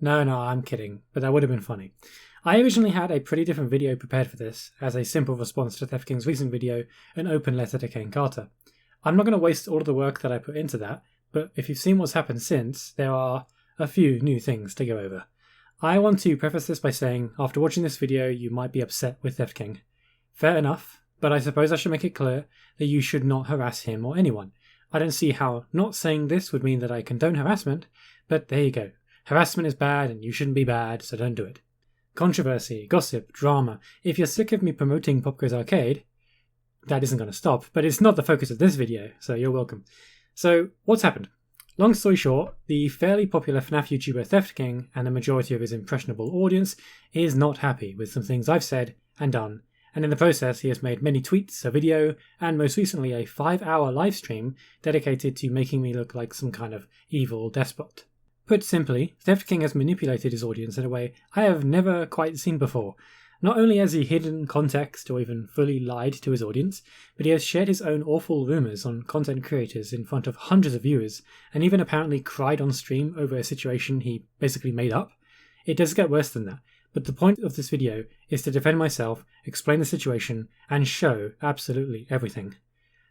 No, I'm kidding, but that would have been funny. I originally had a pretty different video prepared for this, as a simple response to Theft King's recent video, an open letter to Kane Carter. I'm not going to waste all of the work that I put into that, but if you've seen what's happened since, there are a few new things to go over. I want to preface this by saying, after watching this video, you might be upset with Theft King. Fair enough, but I suppose I should make it clear that you should not harass him or anyone. I don't see how not saying this would mean that I condone harassment, but there you go. Harassment is bad and you shouldn't be bad, so don't do it. Controversy, gossip, drama. If you're sick of me promoting Popgoes Arcade, that isn't going to stop, but it's not the focus of this video, so you're welcome. So, what's happened? Long story short, the fairly popular FNAF YouTuber Theft King and the majority of his impressionable audience is not happy with some things I've said and done, and in the process he has made many tweets, a video, and most recently a 5-hour livestream dedicated to making me look like some kind of evil despot. Put simply, Theft King has manipulated his audience in a way I have never quite seen before. Not only has he hidden context or even fully lied to his audience, but he has shared his own awful rumours on content creators in front of hundreds of viewers, and even apparently cried on stream over a situation he basically made up. It does get worse than that, but the point of this video is to defend myself, explain the situation, and show absolutely everything.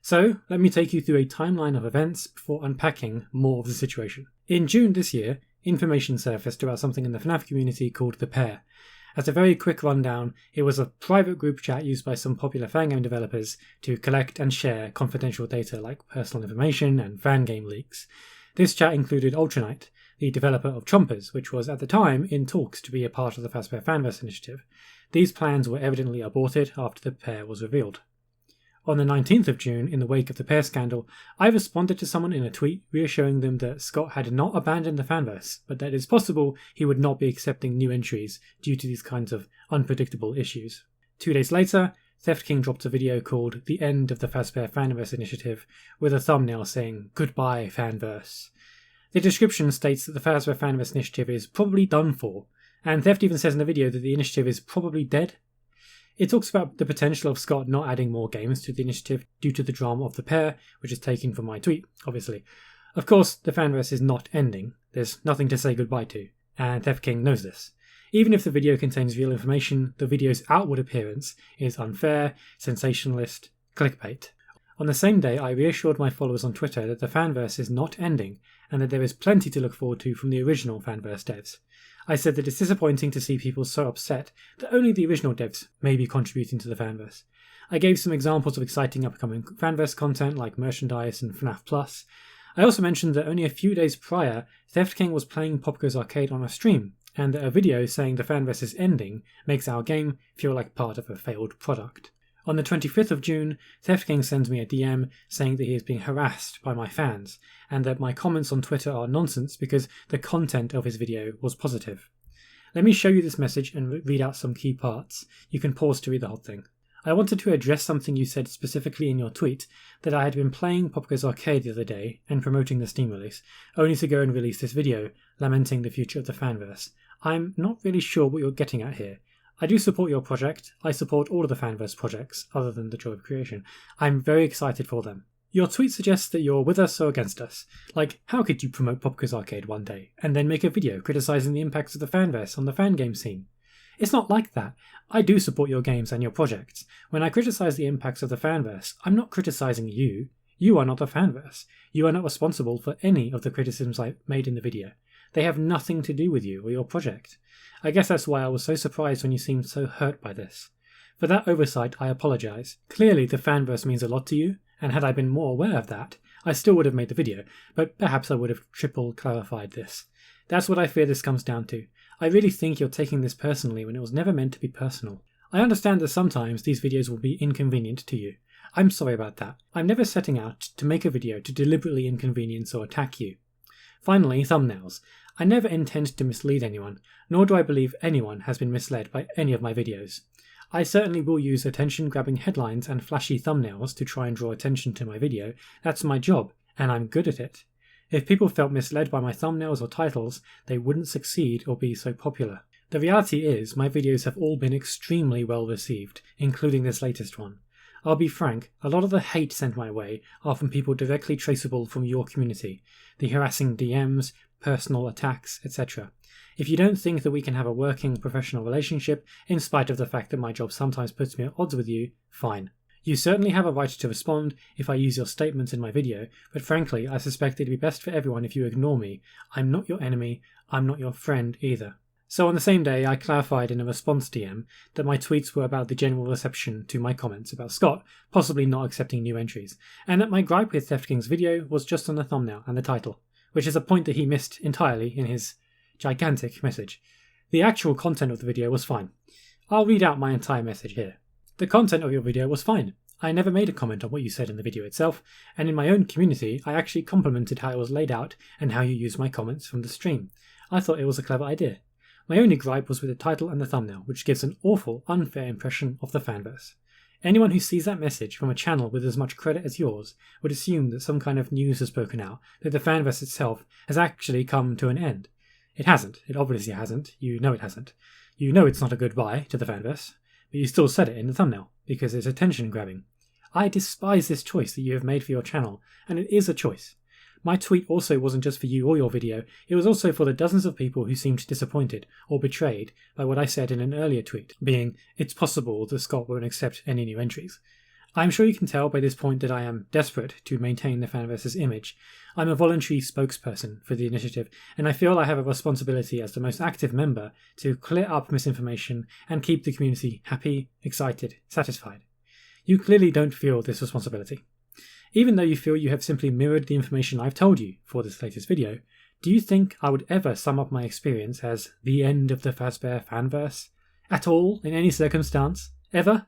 So, let me take you through a timeline of events before unpacking more of the situation. In June this year, information surfaced about something in the FNAF community called the Pear. As a very quick rundown, it was a private group chat used by some popular fangame developers to collect and share confidential data like personal information and fangame leaks. This chat included Ultranite, the developer of Chompers, which was at the time in talks to be a part of the Fazbear Fanverse initiative. These plans were evidently aborted after the Pear was revealed. On the 19th of June, in the wake of the Pear scandal, I responded to someone in a tweet reassuring them that Scott had not abandoned the fanverse, but that it is possible he would not be accepting new entries due to these kinds of unpredictable issues. 2 days later, Theft King dropped a video called The End of the Fazbear Fanverse Initiative, with a thumbnail saying, "Goodbye, Fanverse." The description states that the Fazbear Fanverse Initiative is probably done for, and Theft even says in the video that the initiative is probably dead. It talks about the potential of Scott not adding more games to the initiative due to the drama of the Pear, which is taken from my tweet, obviously. Of course, the fanverse is not ending. There's nothing to say goodbye to, and Theft King knows this. Even if the video contains real information, the video's outward appearance is unfair, sensationalist, clickbait. On the same day, I reassured my followers on Twitter that the fanverse is not ending, and that there is plenty to look forward to from the original fanverse devs. I said that it's disappointing to see people so upset that only the original devs may be contributing to the fanverse. I gave some examples of exciting upcoming fanverse content like merchandise and FNAF Plus. I also mentioned that only a few days prior, Theft King was playing Popgoes Arcade on a stream, and that a video saying the fanverse is ending makes our game feel like part of a failed product. On the 25th of June, Theft King sends me a DM saying that he is being harassed by my fans, and that my comments on Twitter are nonsense because the content of his video was positive. Let me show you this message and read out some key parts. You can pause to read the whole thing. I wanted to address something you said specifically in your tweet, that I had been playing Popgoes Arcade the other day and promoting the Steam release, only to go and release this video, lamenting the future of the fanverse. I'm not really sure what you're getting at here. I do support your project. I support all of the fanverse projects, other than the Joy of Creation. I'm very excited for them. Your tweet suggests that you're with us or against us. Like, how could you promote Popgoes Arcade one day, and then make a video criticising the impacts of the fanverse on the fangame scene? It's not like that. I do support your games and your projects. When I criticise the impacts of the fanverse, I'm not criticising you. You are not the fanverse. You are not responsible for any of the criticisms I made in the video. They have nothing to do with you or your project. I guess that's why I was so surprised when you seemed so hurt by this. For that oversight, I apologise. Clearly the fanverse means a lot to you, and had I been more aware of that, I still would have made the video, but perhaps I would have triple clarified this. That's what I fear this comes down to. I really think you're taking this personally when it was never meant to be personal. I understand that sometimes these videos will be inconvenient to you. I'm sorry about that. I'm never setting out to make a video to deliberately inconvenience or attack you. Finally, thumbnails. I never intend to mislead anyone, nor do I believe anyone has been misled by any of my videos. I certainly will use attention-grabbing headlines and flashy thumbnails to try and draw attention to my video. That's my job, and I'm good at it. If people felt misled by my thumbnails or titles, they wouldn't succeed or be so popular. The reality is, my videos have all been extremely well received, including this latest one. I'll be frank, a lot of the hate sent my way are from people directly traceable from your community. The harassing DMs, personal attacks, etc. If you don't think that we can have a working professional relationship, in spite of the fact that my job sometimes puts me at odds with you, fine. You certainly have a right to respond if I use your statements in my video, but frankly, I suspect it'd be best for everyone if you ignore me. I'm not your enemy, I'm not your friend either. So on the same day, I clarified in a response DM that my tweets were about the general reception to my comments about Scott possibly not accepting new entries, and that my gripe with Theft King's video was just on the thumbnail and the title, which is a point that he missed entirely in his gigantic message. The actual content of the video was fine. I'll read out my entire message here. The content of your video was fine. I never made a comment on what you said in the video itself, and in my own community I actually complimented how it was laid out and how you used my comments from the stream. I thought it was a clever idea. My only gripe was with the title and the thumbnail, which gives an awful, unfair impression of the fanverse. Anyone who sees that message from a channel with as much credit as yours would assume that some kind of news has broken out, that the fanverse itself has actually come to an end. It hasn't. It obviously hasn't. You know it hasn't. You know it's not a goodbye to the fanverse, but you still said it in the thumbnail, because it's attention grabbing. I despise this choice that you have made for your channel, and it is a choice. My tweet also wasn't just for you or your video, it was also for the dozens of people who seemed disappointed or betrayed by what I said in an earlier tweet, being, it's possible that Scott won't accept any new entries. I'm sure you can tell by this point that I am desperate to maintain the fanverse's image. I'm a voluntary spokesperson for the initiative, and I feel I have a responsibility as the most active member to clear up misinformation and keep the community happy, excited, satisfied. You clearly don't feel this responsibility. Even though you feel you have simply mirrored the information I've told you for this latest video, do you think I would ever sum up my experience as the end of the Fazbear fanverse? At all, in any circumstance? Ever?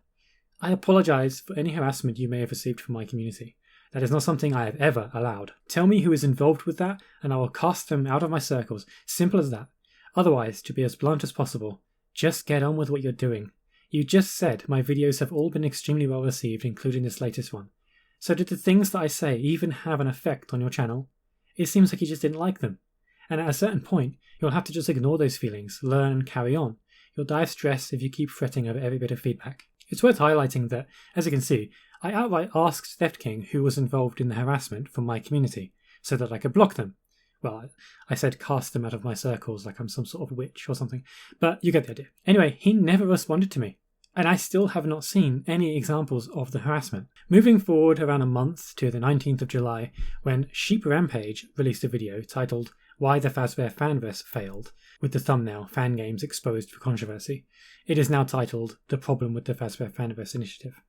I apologise for any harassment you may have received from my community. That is not something I have ever allowed. Tell me who is involved with that, and I will cast them out of my circles. Simple as that. Otherwise, to be as blunt as possible, just get on with what you're doing. You just said my videos have all been extremely well received, including this latest one. So did the things that I say even have an effect on your channel? It seems like you just didn't like them. And at a certain point, you'll have to just ignore those feelings, learn and carry on. You'll die of stress if you keep fretting over every bit of feedback. It's worth highlighting that, as you can see, I outright asked Theft King who was involved in the harassment from my community, so that I could block them. Well, I said cast them out of my circles like I'm some sort of witch or something, but you get the idea. Anyway, he never responded to me. And I still have not seen any examples of the harassment. Moving forward around a month to the 19th of July, when Rampage released a video titled Why the Fazbear Fanverse Failed, with the thumbnail Fan Games Exposed for Controversy. It is now titled The Problem with the Fazbear Fanverse Initiative.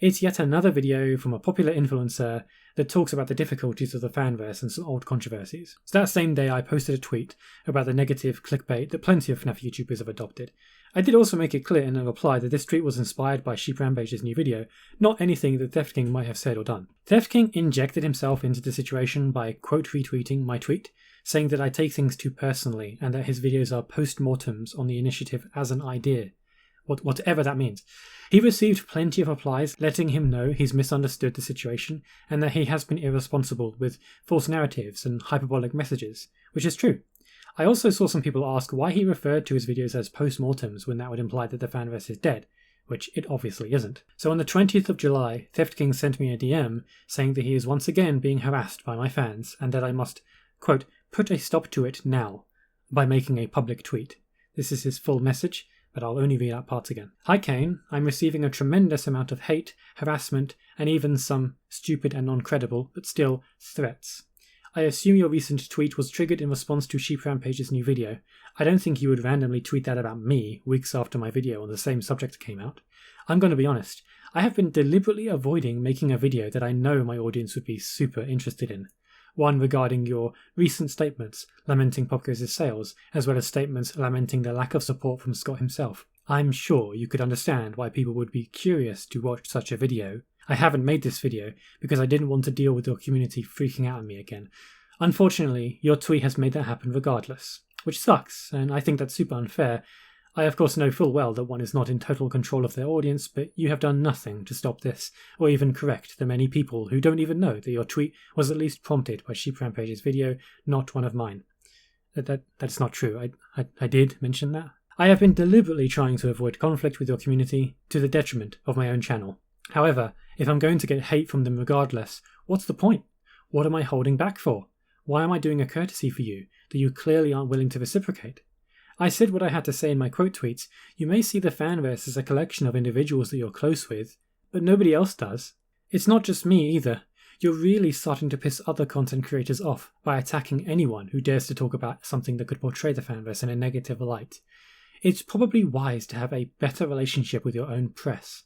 It's yet another video from a popular influencer that talks about the difficulties of the fanverse and some old controversies. So that same day I posted a tweet about the negative clickbait that plenty of FNAF YouTubers have adopted. I did also make it clear in a reply that this tweet was inspired by Rampage's new video, not anything that Theft King might have said or done. Theft King injected himself into the situation by quote retweeting my tweet, saying that I take things too personally and that his videos are post-mortems on the initiative as an idea. Whatever that means. He received plenty of replies letting him know he's misunderstood the situation and that he has been irresponsible with false narratives and hyperbolic messages, which is true. I also saw some people ask why he referred to his videos as post-mortems when that would imply that the fanverse is dead, which it obviously isn't. So on the 20th of July, Theft King sent me a DM saying that he is once again being harassed by my fans and that I must, quote, put a stop to it now, by making a public tweet. This is his full message, but I'll only read out parts again. Hi Kane, I'm receiving a tremendous amount of hate, harassment, and even some stupid and non-credible, but still, threats. I assume your recent tweet was triggered in response to Rampage's new video. I don't think you would randomly tweet that about me weeks after my video on the same subject came out. I'm going to be honest, I have been deliberately avoiding making a video that I know my audience would be super interested in. One regarding your recent statements lamenting Popgoes' sales, as well as statements lamenting the lack of support from Scott himself. I'm sure you could understand why people would be curious to watch such a video. I haven't made this video because I didn't want to deal with your community freaking out on me again. Unfortunately, your tweet has made that happen regardless, which sucks, and I think that's super unfair. I of course know full well that one is not in total control of their audience, but you have done nothing to stop this, or even correct the many people who don't even know that your tweet was at least prompted by Rampage's video, not one of mine. That's not true. I did mention that. I have been deliberately trying to avoid conflict with your community to the detriment of my own channel. However, if I'm going to get hate from them regardless, what's the point? What am I holding back for? Why am I doing a courtesy for you, that you clearly aren't willing to reciprocate. I said what I had to say in my quote tweets. You may see the fanverse as a collection of individuals that you're close with, but nobody else does. It's not just me either. You're really starting to piss other content creators off by attacking anyone who dares to talk about something that could portray the fanverse in a negative light. It's probably wise to have a better relationship with your own press.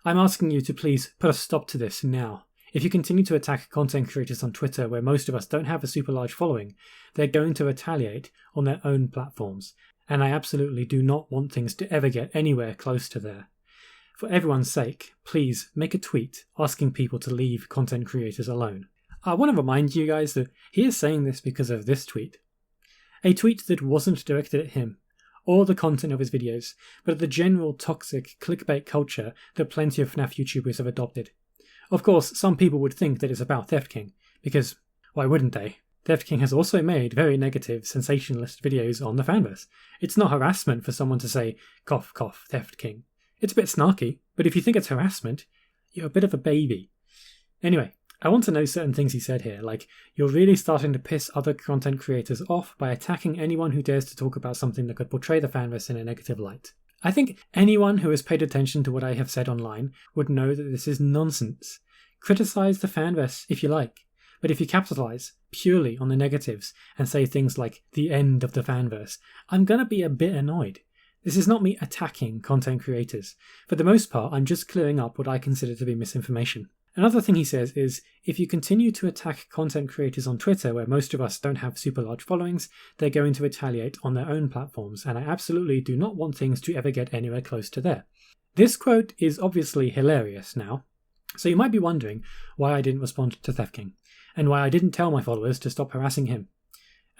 I'm asking you to please put a stop to this now. If you continue to attack content creators on Twitter where most of us don't have a super large following, they're going to retaliate on their own platforms, and I absolutely do not want things to ever get anywhere close to there. For everyone's sake, please make a tweet asking people to leave content creators alone. I want to remind you guys that he is saying this because of this tweet. A tweet that wasn't directed at him, or the content of his videos, but at the general toxic clickbait culture that plenty of FNAF YouTubers have adopted. Of course, some people would think that it's about Theft King, because why wouldn't they? Theft King has also made very negative, sensationalist videos on the fanverse. It's not harassment for someone to say, cough, cough, Theft King. It's a bit snarky, but if you think it's harassment, you're a bit of a baby. Anyway, I want to know certain things he said here, like, you're really starting to piss other content creators off by attacking anyone who dares to talk about something that could portray the fanverse in a negative light. I think anyone who has paid attention to what I have said online would know that this is nonsense. Criticize the fanverse if you like, but if you capitalize purely on the negatives and say things like the end of the fanverse, I'm gonna be a bit annoyed. This is not me attacking content creators. For the most part, I'm just clearing up what I consider to be misinformation. Another thing he says is, if you continue to attack content creators on Twitter where most of us don't have super large followings, they're going to retaliate on their own platforms, and I absolutely do not want things to ever get anywhere close to there. This quote is obviously hilarious now, so you might be wondering why I didn't respond to Theft King, and why I didn't tell my followers to stop harassing him.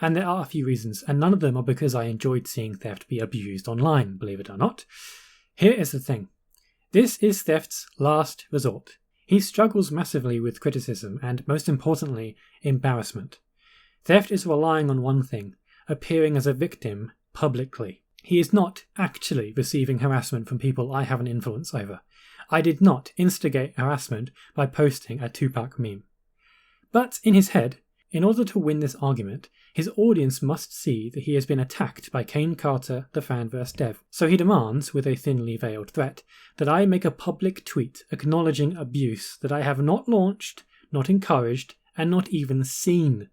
And there are a few reasons, and none of them are because I enjoyed seeing theft be abused online, believe it or not. Here is the thing. This is Theft's last resort. He struggles massively with criticism and, most importantly, embarrassment. Theft is relying on one thing, appearing as a victim publicly. He is not actually receiving harassment from people I have an influence over. I did not instigate harassment by posting a Tupac meme. But in his head, in order to win this argument, his audience must see that he has been attacked by Kane Carter, the fanverse dev. So he demands, with a thinly veiled threat, that I make a public tweet acknowledging abuse that I have not launched, not encouraged, and not even seen.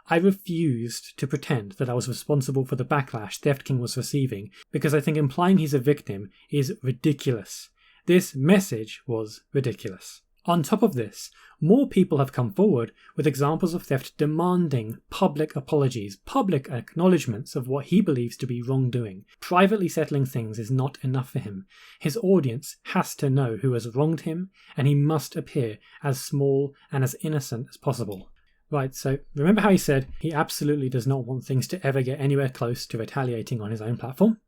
I refused to pretend that I was responsible for the backlash Theft King was receiving, because I think implying he's a victim is ridiculous. This message was ridiculous. On top of this, more people have come forward with examples of theft demanding public apologies, public acknowledgements of what he believes to be wrongdoing. Privately settling things is not enough for him. His audience has to know who has wronged him, and he must appear as small and as innocent as possible. Right, so remember how he said he absolutely does not want things to ever get anywhere close to retaliating on his own platform?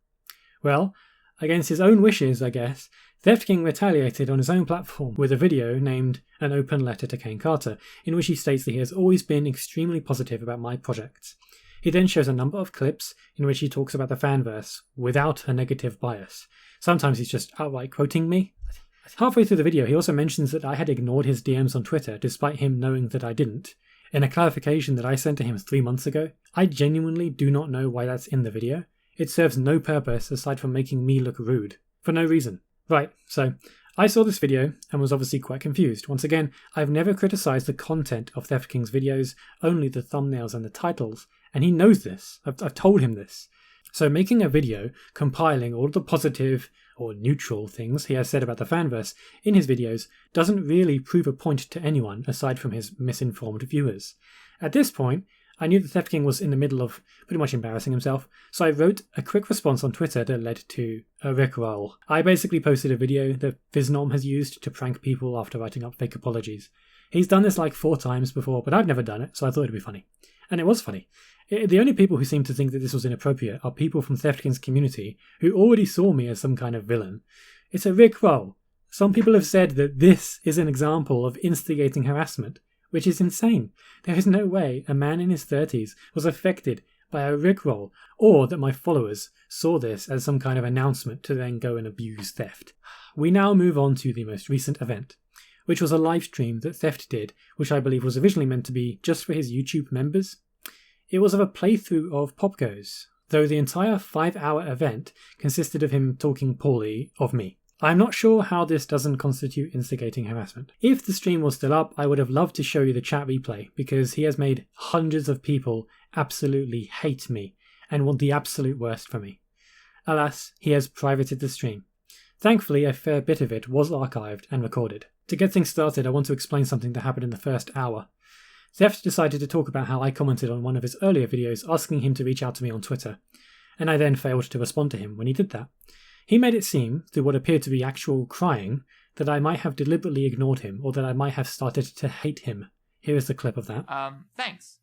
Well, against his own wishes, I guess, Theft King retaliated on his own platform with a video named An Open Letter to Kane Carter, in which he states that he has always been extremely positive about my projects. He then shows a number of clips in which he talks about the fanverse without a negative bias. Sometimes he's just outright quoting me. Halfway through the video, he also mentions that I had ignored his DMs on Twitter, despite him knowing that I didn't. In a clarification that I sent to him 3 months ago, I genuinely do not know why that's in the video. It serves no purpose aside from making me look rude. For no reason. Right, so I saw this video and was obviously quite confused. Once again, I've never criticised the content of Theft King's videos, only the thumbnails and the titles, and he knows this. I've told him this. So making a video compiling all the positive or neutral things he has said about the fanverse in his videos doesn't really prove a point to anyone aside from his misinformed viewers. At this point, I knew that Theft King was in the middle of pretty much embarrassing himself, so I wrote a quick response on Twitter that led to a Rickroll. I basically posted a video that Viznom has used to prank people after writing up fake apologies. He's done this like 4 times before, but I've never done it, so I thought it'd be funny. And it was funny. The only people who seem to think that this was inappropriate are people from Theft King's community who already saw me as some kind of villain. It's a Rickroll. Some people have said that this is an example of instigating harassment, which is insane. There is no way a man in his 30s was affected by a Rickroll, or that my followers saw this as some kind of announcement to then go and abuse Theft. We now move on to the most recent event, which was a live stream that Theft did, which I believe was originally meant to be just for his YouTube members. It was of a playthrough of Pop Goes, though the entire 5-hour event consisted of him talking poorly of me. I'm not sure how this doesn't constitute instigating harassment. If the stream was still up, I would have loved to show you the chat replay, because he has made hundreds of people absolutely hate me and want the absolute worst for me. Alas, he has privated the stream. Thankfully, a fair bit of it was archived and recorded. To get things started, I want to explain something that happened in the first hour. Theft decided to talk about how I commented on one of his earlier videos asking him to reach out to me on Twitter, and I then failed to respond to him when he did that. He made it seem, through what appeared to be actual crying, that I might have deliberately ignored him, or that I might have started to hate him. Here is the clip of that. Thanks.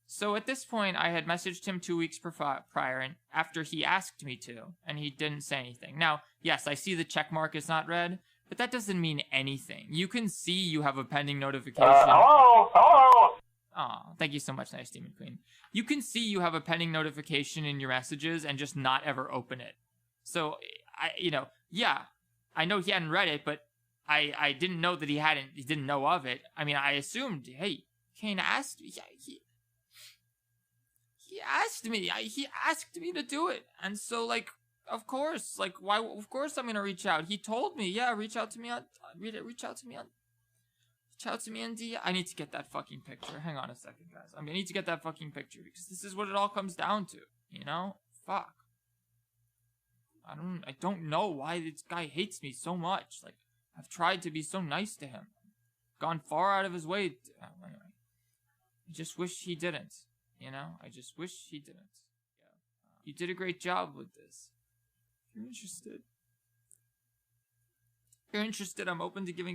So at this point, I had messaged him 2 weeks prior, and after he asked me to, and he didn't say anything. Now, yes, I see the check mark is not red, but that doesn't mean anything. You can see you have a pending notification. Hello? Oh, thank you so much, Nice Demon Queen. You can see you have a pending notification in your messages and just not ever open it. So, I know he hadn't read it, but I didn't know that he didn't know of it. I mean, I assumed, hey, Kane asked me, he asked me to do it. And so, of course, why, of course I'm going to reach out. He told me, yeah, reach out to me on D. I need to get that fucking picture. Hang on a second, guys. I need to get that fucking picture because this is what it all comes down to, Fuck. I don't know why this guy hates me so much. I've tried to be so nice to him. Gone far out of his way. Anyway. I just wish he didn't. I just wish he didn't. Yeah. You did a great job with this. If you're interested, I'm open to give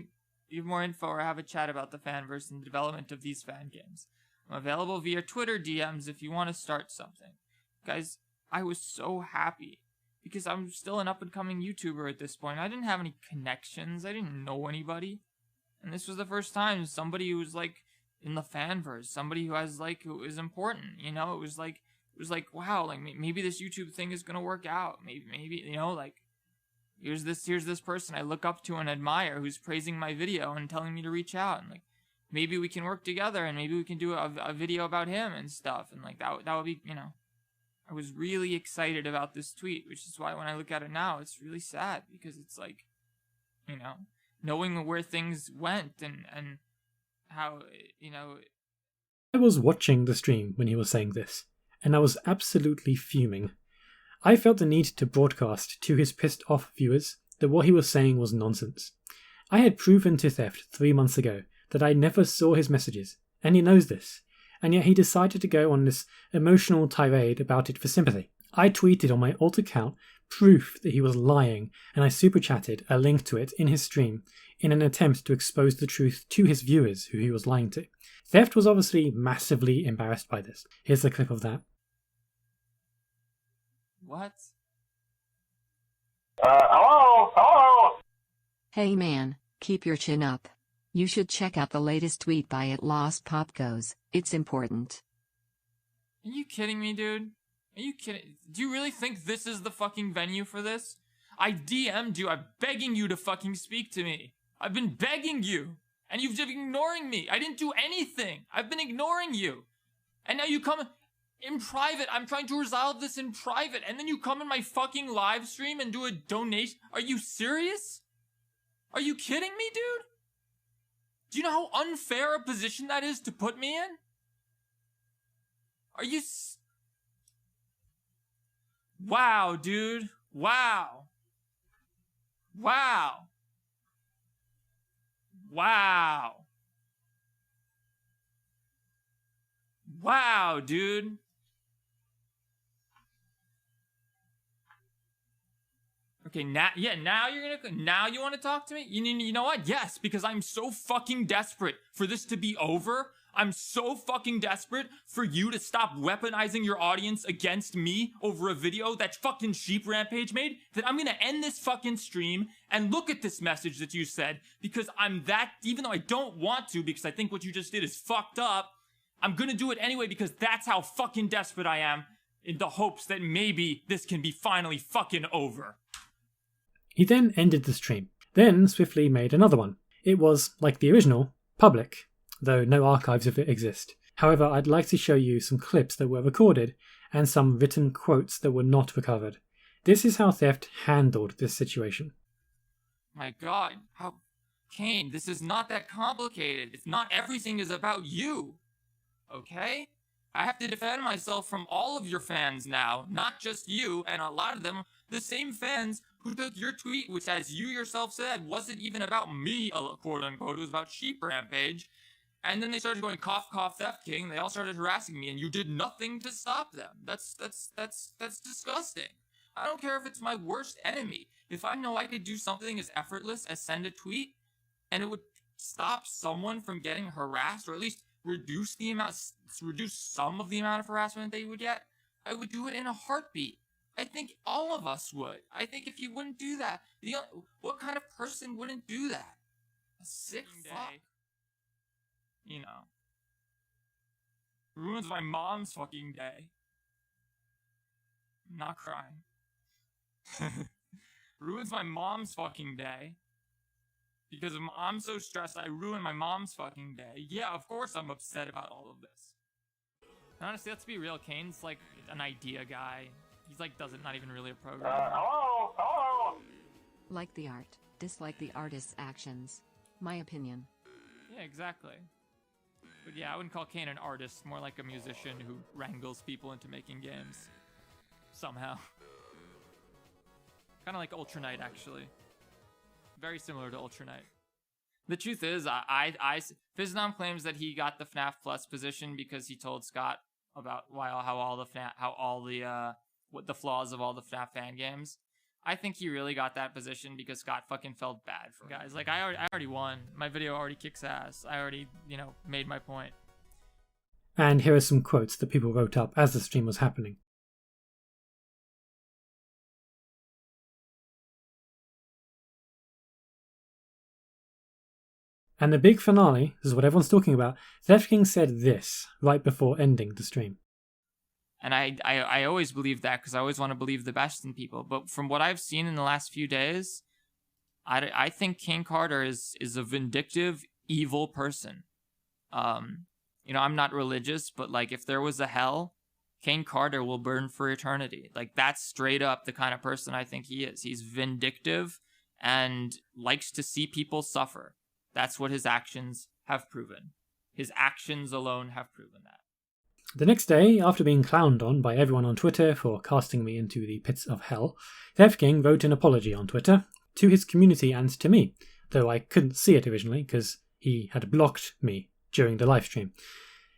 more info or have a chat about the fanverse and the development of these fan games. I'm available via Twitter DMs if you want to start something. Guys, I was so happy. Because I'm still an up-and-coming YouTuber at this point. I didn't have any connections. I didn't know anybody. And this was the first time somebody who was, in the fanverse. Somebody who has, who is important, It was like, wow, maybe this YouTube thing is gonna work out. Maybe, here's this person I look up to and admire who's praising my video and telling me to reach out. And, maybe we can work together and maybe we can do a video about him and stuff. And, that would be, I was really excited about this tweet, which is why when I look at it now, it's really sad because it's knowing where things went and how, I was watching the stream when he was saying this, and I was absolutely fuming. I felt the need to broadcast to his pissed off viewers that what he was saying was nonsense. I had proven to Theft 3 months ago that I never saw his messages, and he knows this. And yet he decided to go on this emotional tirade about it for sympathy. I tweeted on my alt account proof that he was lying, and I super chatted a link to it in his stream in an attempt to expose the truth to his viewers who he was lying to. Theft was obviously massively embarrassed by this. Here's a clip of that. What? Hello? Hey man, keep your chin up. You should check out the latest tweet by @LostPopGoes. It's important. Are you kidding me, dude? Are you kidding? Do you really think this is the fucking venue for this? I DM'd you. I'm begging you to fucking speak to me. I've been begging you. And you've been ignoring me. I didn't do anything. I've been ignoring you. And now you come in private. I'm trying to resolve this in private. And then you come in my fucking live stream and do a donation. Are you serious? Are you kidding me, dude? Do you know how unfair a position that is to put me in? Are you... Wow, dude. Wow. Wow. Wow. Wow, dude. Okay, now you want to talk to me? You know what? Yes, because I'm so fucking desperate for this to be over. I'm so fucking desperate for you to stop weaponizing your audience against me over a video that fucking Sheep Rampage made that I'm gonna end this fucking stream and look at this message that you said because I'm that, even though I don't want to because I think what you just did is fucked up, I'm gonna do it anyway because that's how fucking desperate I am in the hopes that maybe this can be finally fucking over. He then ended the stream, then swiftly made another one. It was, like the original, public, though no archives of it exist. However, I'd like to show you some clips that were recorded and some written quotes that were not recovered. This is how Theft handled this situation. My God, Kane, this is not that complicated. It's not everything is about you. Okay? I have to defend myself from all of your fans now, not just you, and a lot of them, the same fans who took your tweet, which as you yourself said, wasn't even about me, quote unquote, it was about Sheep Rampage. And then they started going cough cough Theft King, they all started harassing me, and you did nothing to stop them. That's disgusting. I don't care if it's my worst enemy. If I know I could do something as effortless as send a tweet, and it would stop someone from getting harassed, or at least reduce some of the amount of harassment they would get, I would do it in a heartbeat. I think all of us would. I think if you wouldn't do that, what kind of person wouldn't do that? A sick fuck. You know. Ruins my mom's fucking day. I'm not crying. Ruins my mom's fucking day. Because I'm so stressed, I ruin my mom's fucking day. Yeah, of course I'm upset about all of this. And honestly, let's be real, Kane's like an idea guy. He's like, not even really a programmer. Hello? Like the art, dislike the artist's actions. My opinion. Yeah, exactly. But yeah, I wouldn't call Kane an artist, more like a musician who wrangles people into making games. Somehow. Kind of like Ultra Knight, actually. Very similar to Ultra Knight. The truth is, Fiznom claims that he got the FNAF Plus position because he told Scott about what the flaws of all the FNAF fan games. I think he really got that position because Scott fucking felt bad for guys. Like, I already won. My video already kicks ass. I already, made my point. And here are some quotes that people wrote up as the stream was happening. And the big finale, this is what everyone's talking about, Theft King said this right before ending the stream. And I always believe that because I always want to believe the best in people. But from what I've seen in the last few days, I think King Carter is a vindictive, evil person. I'm not religious, but like if there was a hell, King Carter will burn for eternity. Like that's straight up the kind of person I think he is. He's vindictive and likes to see people suffer. That's what his actions have proven. His actions alone have proven that. The next day, after being clowned on by everyone on Twitter for casting me into the pits of hell, Theft King wrote an apology on Twitter to his community and to me, though I couldn't see it originally because he had blocked me during the livestream.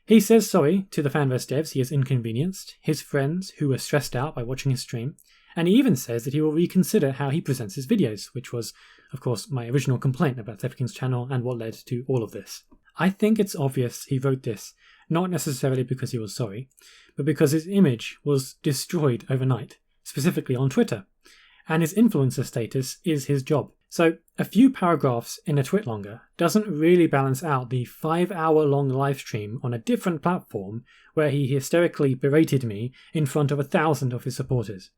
He says sorry to the Fanverse devs he has inconvenienced, his friends who were stressed out by watching his stream, and he even says that he will reconsider how he presents his videos, which was, of course, my original complaint about Theft King's channel and what led to all of this. I think it's obvious he wrote this, not necessarily because he was sorry, but because his image was destroyed overnight, specifically on Twitter, and his influencer status is his job. So a few paragraphs in a twit longer doesn't really balance out the 5-hour-long livestream on a different platform where he hysterically berated me in front of 1,000 of his supporters.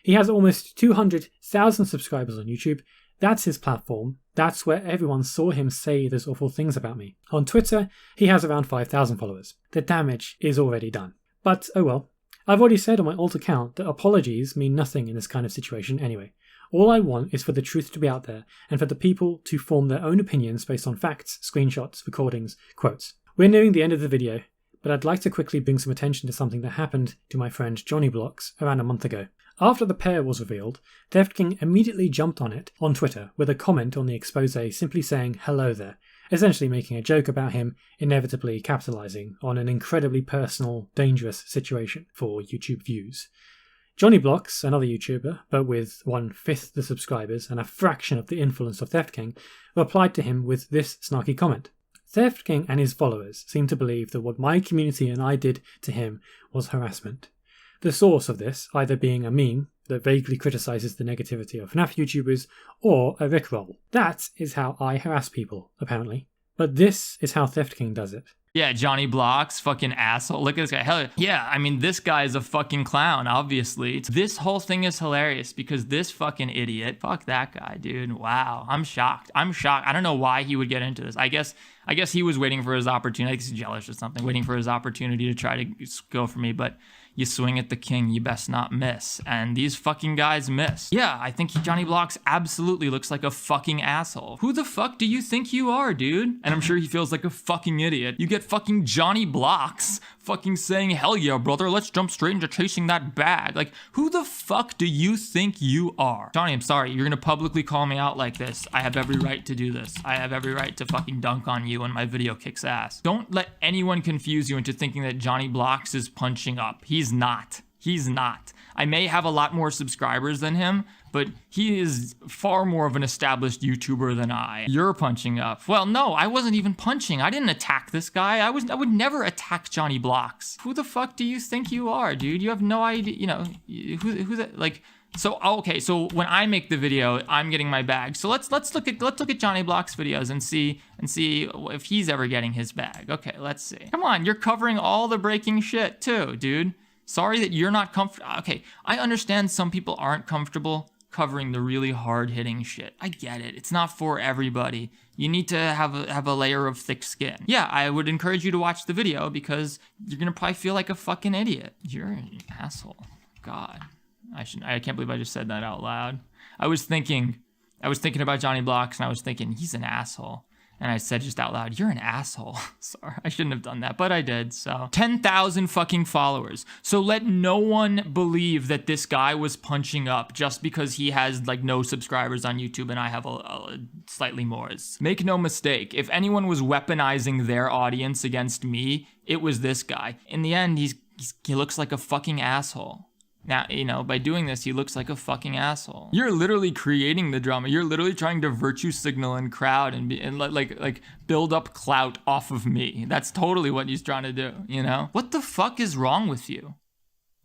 He has almost 200,000 subscribers on YouTube. That's his platform. That's where everyone saw him say those awful things about me. On Twitter, he has around 5,000 followers. The damage is already done. But oh well. I've already said on my alt account that apologies mean nothing in this kind of situation anyway. All I want is for the truth to be out there and for the people to form their own opinions based on facts, screenshots, recordings, quotes. We're nearing the end of the video, but I'd like to quickly bring some attention to something that happened to my friend Johnny Blocks around a month ago. After the Pear was revealed, Theft King immediately jumped on it on Twitter with a comment on the expose simply saying hello there, essentially making a joke about him inevitably capitalizing on an incredibly personal, dangerous situation for YouTube views. Johnny Blocks, another YouTuber, but with 1/5 the subscribers and a fraction of the influence of Theft King, replied to him with this snarky comment. Theft King and his followers seem to believe that what my community and I did to him was harassment. The source of this either being a meme that vaguely criticizes the negativity of FNAF YouTubers or a Rickroll. That is how I harass people, apparently. But this is how Theft King does it. Yeah, Johnny Blocks, fucking asshole. Look at this guy. Hell yeah, I mean, this guy is a fucking clown, obviously. This whole thing is hilarious because this fucking idiot, fuck that guy, dude. Wow, I'm shocked. I don't know why he would get into this. I guess I guess he was waiting for his opportunity. I guess he's jealous or something, waiting for his opportunity to try to go for me. But you swing at the king, you best not miss. And these fucking guys miss. Yeah, I think Johnny Blocks absolutely looks like a fucking asshole. Who the fuck do you think you are, dude? And I'm sure he feels like a fucking idiot. You get fucking Johnny Blocks fucking saying, hell yeah, brother, let's jump straight into chasing that bag. Like, who the fuck do you think you are? Johnny, I'm sorry, you're gonna publicly call me out like this. I have every right to do this. I have every right to fucking dunk on you when my video kicks ass. Don't let anyone confuse you into thinking that Johnny Blocks is punching up. He's not. He's not. I may have a lot more subscribers than him, but he is far more of an established YouTuber than I. You're punching up. Well, no, I wasn't even punching. I didn't attack this guy. I would never attack Johnny Blocks. Who the fuck do you think you are, dude? You have no idea, you know, who that, like, so, okay, so when I make the video, I'm getting my bag. So let's look at Johnny Blocks videos and see if he's ever getting his bag. Okay, let's see. Come on, you're covering all the breaking shit too, dude. Sorry that you're not comfortable. Okay, I understand some people aren't comfortable covering the really hard-hitting shit. I get it. It's not for everybody. You need to have a layer of thick skin. Yeah, I would encourage you to watch the video because you're gonna probably feel like a fucking idiot. You're an asshole. God, I can't believe I just said that out loud. I was thinking about Johnny Blocks and I was thinking he's an asshole. And I said just out loud, you're an asshole. Sorry, I shouldn't have done that, but I did, so. 10,000 fucking followers. So let no one believe that this guy was punching up just because he has like no subscribers on YouTube and I have a slightly more. Make no mistake, if anyone was weaponizing their audience against me, it was this guy. In the end, he looks like a fucking asshole. Now, you know, by doing this, he looks like a fucking asshole. You're literally creating the drama. You're literally trying to virtue signal and crowd and like build up clout off of me. That's totally what he's trying to do, you know? What the fuck is wrong with you?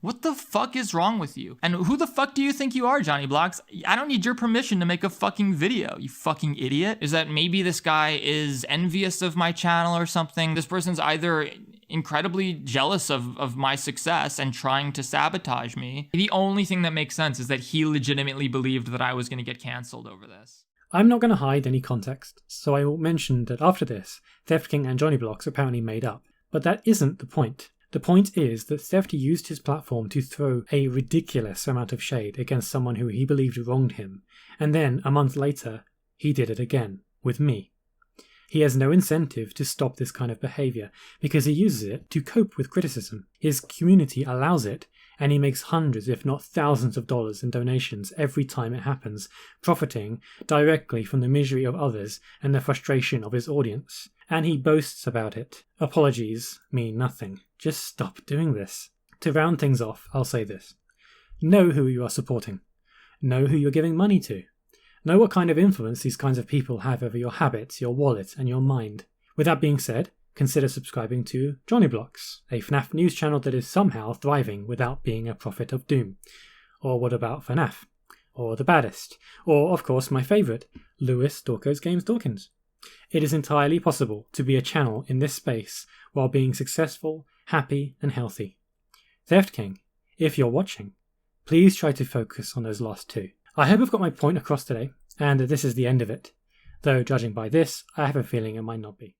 What the fuck is wrong with you? And who the fuck do you think you are, Johnny Blocks? I don't need your permission to make a fucking video, you fucking idiot. Is that maybe this guy is envious of my channel or something? This person's either incredibly jealous of my success and trying to sabotage me. The only thing that makes sense is that he legitimately believed that I was gonna get cancelled over this. I'm not going to hide any context, so I will mention that after this, Theft King and Johnny Blocks apparently made up. But that isn't the point. The point is that Thefty used his platform to throw a ridiculous amount of shade against someone who he believed wronged him, and then, a month later, he did it again, with me. He has no incentive to stop this kind of behaviour, because he uses it to cope with criticism. His community allows it, and he makes hundreds if not thousands of dollars in donations every time it happens, profiting directly from the misery of others and the frustration of his audience. And he boasts about it. Apologies mean nothing. Just stop doing this. To round things off, I'll say this. Know who you are supporting. Know who you're giving money to. Know what kind of influence these kinds of people have over your habits, your wallet, and your mind. With that being said, consider subscribing to Johnny Blocks, a FNAF news channel that is somehow thriving without being a prophet of doom. Or what about FNAF? Or The Baddest? Or, of course, my favourite, Lewis Dorco's Games Dawkins. It is entirely possible to be a channel in this space while being successful, happy, and healthy. Theft King, if you're watching, please try to focus on those last two. I hope I've got my point across today, and that this is the end of it. Though, judging by this, I have a feeling it might not be.